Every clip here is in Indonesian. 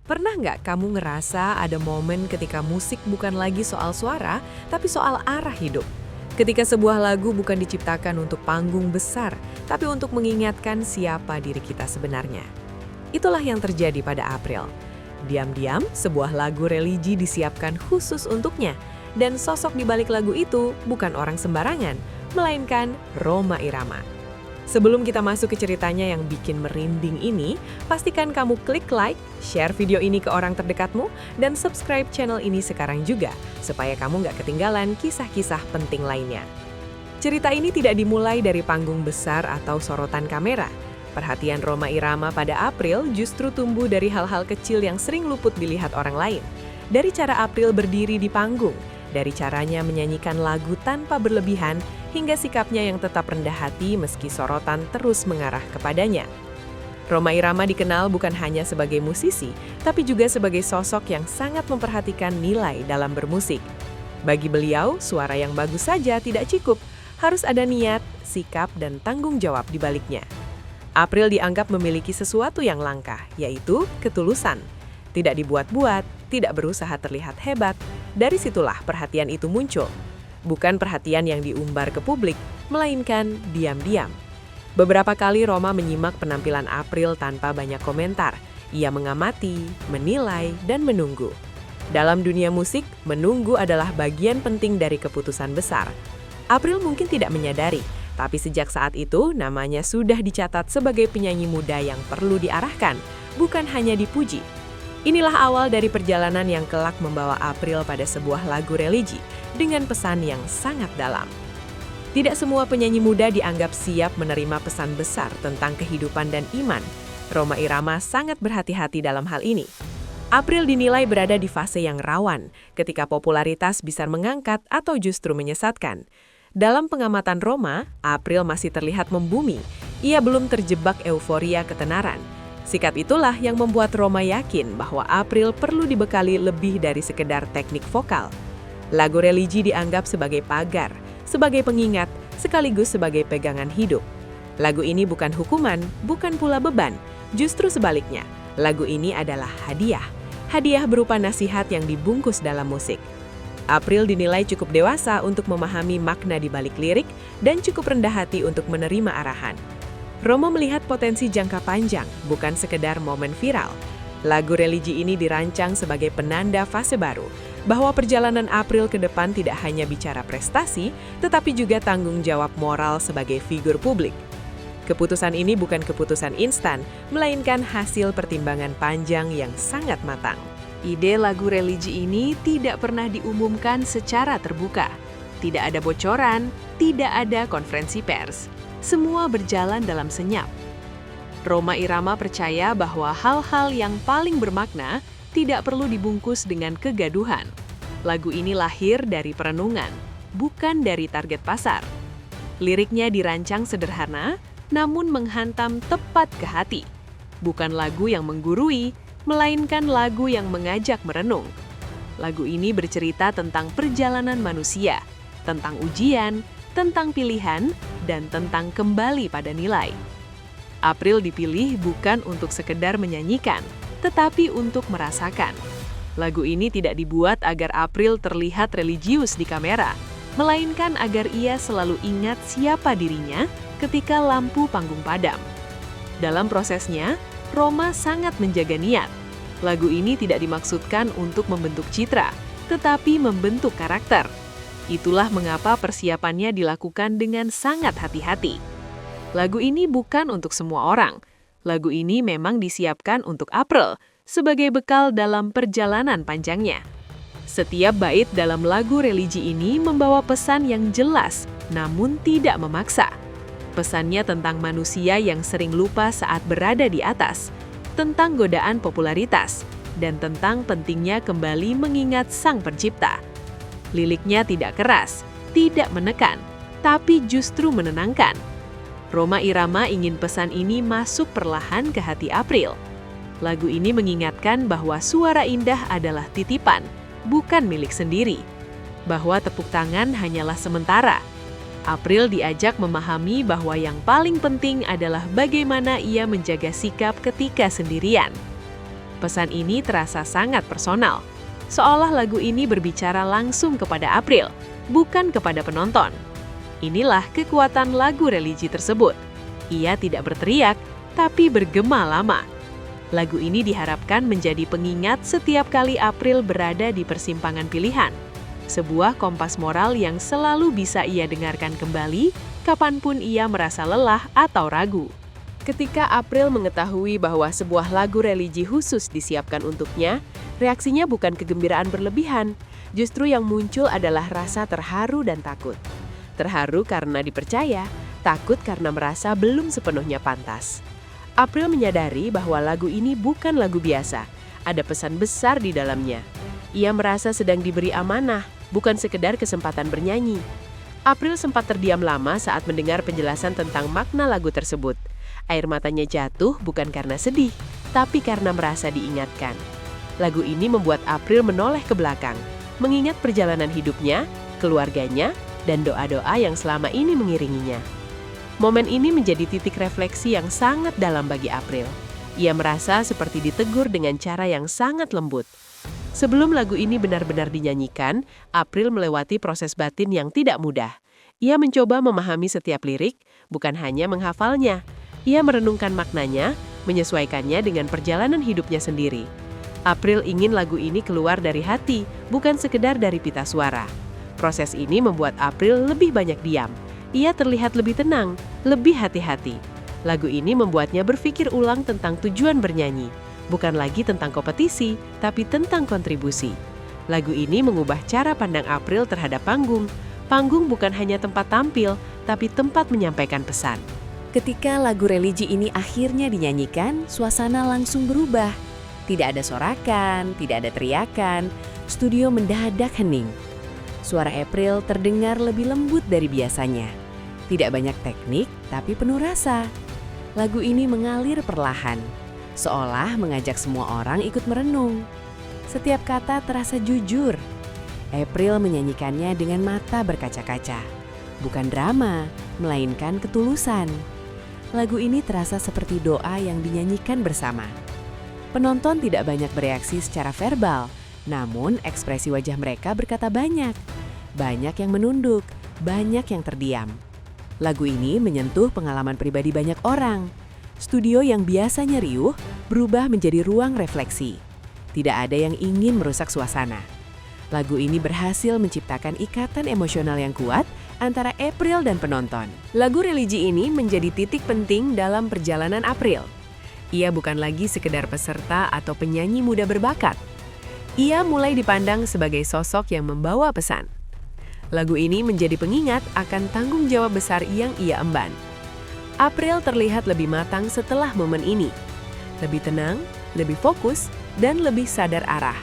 Pernah nggak kamu ngerasa ada momen ketika musik bukan lagi soal suara, tapi soal arah hidup? Ketika sebuah lagu bukan diciptakan untuk panggung besar, tapi untuk mengingatkan siapa diri kita sebenarnya. Itulah yang terjadi pada April. Diam-diam, sebuah lagu religi disiapkan khusus untuknya. Dan sosok di balik lagu itu bukan orang sembarangan, melainkan Rhoma Irama. Sebelum kita masuk ke ceritanya yang bikin merinding ini, pastikan kamu klik like, share video ini ke orang terdekatmu, dan subscribe channel ini sekarang juga, supaya kamu nggak ketinggalan kisah-kisah penting lainnya. Cerita ini tidak dimulai dari panggung besar atau sorotan kamera. Perhatian Rhoma Irama pada April justru tumbuh dari hal-hal kecil yang sering luput dilihat orang lain. Dari cara April berdiri di panggung, dari caranya menyanyikan lagu tanpa berlebihan, hingga sikapnya yang tetap rendah hati meski sorotan terus mengarah kepadanya. Rhoma Irama dikenal bukan hanya sebagai musisi, tapi juga sebagai sosok yang sangat memperhatikan nilai dalam bermusik. Bagi beliau, suara yang bagus saja tidak cukup, harus ada niat, sikap, dan tanggung jawab di baliknya. April dianggap memiliki sesuatu yang langka, yaitu ketulusan. Tidak dibuat-buat, tidak berusaha terlihat hebat. Dari situlah perhatian itu muncul. Bukan perhatian yang diumbar ke publik, melainkan diam-diam. Beberapa kali Rhoma menyimak penampilan April tanpa banyak komentar. Ia mengamati, menilai, dan menunggu. Dalam dunia musik, menunggu adalah bagian penting dari keputusan besar. April mungkin tidak menyadari, tapi sejak saat itu namanya sudah dicatat sebagai penyanyi muda yang perlu diarahkan, bukan hanya dipuji. Inilah awal dari perjalanan yang kelak membawa April pada sebuah lagu religi dengan pesan yang sangat dalam. Tidak semua penyanyi muda dianggap siap menerima pesan besar tentang kehidupan dan iman. Rhoma Irama sangat berhati-hati dalam hal ini. April dinilai berada di fase yang rawan, ketika popularitas bisa mengangkat atau justru menyesatkan. Dalam pengamatan Rhoma, April masih terlihat membumi. Ia belum terjebak euforia ketenaran. Sikap itulah yang membuat Rhoma yakin bahwa April perlu dibekali lebih dari sekedar teknik vokal. Lagu religi dianggap sebagai pagar, sebagai pengingat, sekaligus sebagai pegangan hidup. Lagu ini bukan hukuman, bukan pula beban. Justru sebaliknya, lagu ini adalah hadiah. Hadiah berupa nasihat yang dibungkus dalam musik. April dinilai cukup dewasa untuk memahami makna di balik lirik dan cukup rendah hati untuk menerima arahan. Rhoma melihat potensi jangka panjang, bukan sekedar momen viral. Lagu religi ini dirancang sebagai penanda fase baru, bahwa perjalanan April ke depan tidak hanya bicara prestasi, tetapi juga tanggung jawab moral sebagai figur publik. Keputusan ini bukan keputusan instan, melainkan hasil pertimbangan panjang yang sangat matang. Ide lagu religi ini tidak pernah diumumkan secara terbuka. Tidak ada bocoran, tidak ada konferensi pers. Semua berjalan dalam senyap. Rhoma Irama percaya bahwa hal-hal yang paling bermakna tidak perlu dibungkus dengan kegaduhan. Lagu ini lahir dari perenungan, bukan dari target pasar. Liriknya dirancang sederhana, namun menghantam tepat ke hati. Bukan lagu yang menggurui, melainkan lagu yang mengajak merenung. Lagu ini bercerita tentang perjalanan manusia, tentang ujian, tentang pilihan, dan tentang kembali pada nilai. April dipilih bukan untuk sekedar menyanyikan, tetapi untuk merasakan. Lagu ini tidak dibuat agar April terlihat religius di kamera, melainkan agar ia selalu ingat siapa dirinya ketika lampu panggung padam. Dalam prosesnya, Rhoma sangat menjaga niat. Lagu ini tidak dimaksudkan untuk membentuk citra, tetapi membentuk karakter. Itulah mengapa persiapannya dilakukan dengan sangat hati-hati. Lagu ini bukan untuk semua orang. Lagu ini memang disiapkan untuk April sebagai bekal dalam perjalanan panjangnya. Setiap bait dalam lagu religi ini membawa pesan yang jelas, namun tidak memaksa. Pesannya tentang manusia yang sering lupa saat berada di atas, tentang godaan popularitas, dan tentang pentingnya kembali mengingat Sang Pencipta. Liriknya tidak keras, tidak menekan, tapi justru menenangkan. Rhoma Irama ingin pesan ini masuk perlahan ke hati April. Lagu ini mengingatkan bahwa suara indah adalah titipan, bukan milik sendiri. Bahwa tepuk tangan hanyalah sementara. April diajak memahami bahwa yang paling penting adalah bagaimana ia menjaga sikap ketika sendirian. Pesan ini terasa sangat personal, seolah lagu ini berbicara langsung kepada April, bukan kepada penonton. Inilah kekuatan lagu religi tersebut. Ia tidak berteriak, tapi bergema lama. Lagu ini diharapkan menjadi pengingat setiap kali April berada di persimpangan pilihan. Sebuah kompas moral yang selalu bisa ia dengarkan kembali, kapanpun ia merasa lelah atau ragu. Ketika April mengetahui bahwa sebuah lagu religi khusus disiapkan untuknya, reaksinya bukan kegembiraan berlebihan, justru yang muncul adalah rasa terharu dan takut. Terharu karena dipercaya, takut karena merasa belum sepenuhnya pantas. April menyadari bahwa lagu ini bukan lagu biasa, ada pesan besar di dalamnya. Ia merasa sedang diberi amanah, bukan sekedar kesempatan bernyanyi. April sempat terdiam lama saat mendengar penjelasan tentang makna lagu tersebut. Air matanya jatuh bukan karena sedih, tapi karena merasa diingatkan. Lagu ini membuat April menoleh ke belakang, mengingat perjalanan hidupnya, keluarganya, dan doa-doa yang selama ini mengiringinya. Momen ini menjadi titik refleksi yang sangat dalam bagi April. Ia merasa seperti ditegur dengan cara yang sangat lembut. Sebelum lagu ini benar-benar dinyanyikan, April melewati proses batin yang tidak mudah. Ia mencoba memahami setiap lirik, bukan hanya menghafalnya. Ia merenungkan maknanya, menyesuaikannya dengan perjalanan hidupnya sendiri. April ingin lagu ini keluar dari hati, bukan sekedar dari pita suara. Proses ini membuat April lebih banyak diam. Ia terlihat lebih tenang, lebih hati-hati. Lagu ini membuatnya berpikir ulang tentang tujuan bernyanyi. Bukan lagi tentang kompetisi, tapi tentang kontribusi. Lagu ini mengubah cara pandang April terhadap panggung. Panggung bukan hanya tempat tampil, tapi tempat menyampaikan pesan. Ketika lagu religi ini akhirnya dinyanyikan, suasana langsung berubah. Tidak ada sorakan, tidak ada teriakan, studio mendadak hening. Suara April terdengar lebih lembut dari biasanya. Tidak banyak teknik, tapi penuh rasa. Lagu ini mengalir perlahan, seolah mengajak semua orang ikut merenung. Setiap kata terasa jujur. April menyanyikannya dengan mata berkaca-kaca. Bukan drama, melainkan ketulusan. Lagu ini terasa seperti doa yang dinyanyikan bersama. Penonton tidak banyak bereaksi secara verbal, namun ekspresi wajah mereka berkata banyak. Banyak yang menunduk, banyak yang terdiam. Lagu ini menyentuh pengalaman pribadi banyak orang. Studio yang biasanya riuh berubah menjadi ruang refleksi. Tidak ada yang ingin merusak suasana. Lagu ini berhasil menciptakan ikatan emosional yang kuat antara April dan penonton. Lagu religi ini menjadi titik penting dalam perjalanan April. Ia bukan lagi sekedar peserta atau penyanyi muda berbakat. Ia mulai dipandang sebagai sosok yang membawa pesan. Lagu ini menjadi pengingat akan tanggung jawab besar yang ia emban. April terlihat lebih matang setelah momen ini. Lebih tenang, lebih fokus, dan lebih sadar arah.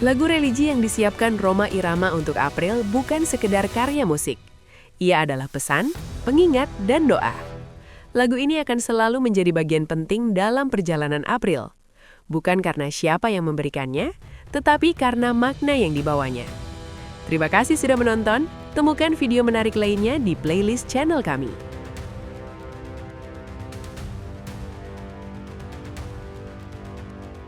Lagu religi yang disiapkan Rhoma Irama untuk April bukan sekedar karya musik. Ia adalah pesan, pengingat, dan doa. Lagu ini akan selalu menjadi bagian penting dalam perjalanan April. Bukan karena siapa yang memberikannya, tetapi karena makna yang dibawanya. Terima kasih sudah menonton. Temukan video menarik lainnya di playlist channel kami.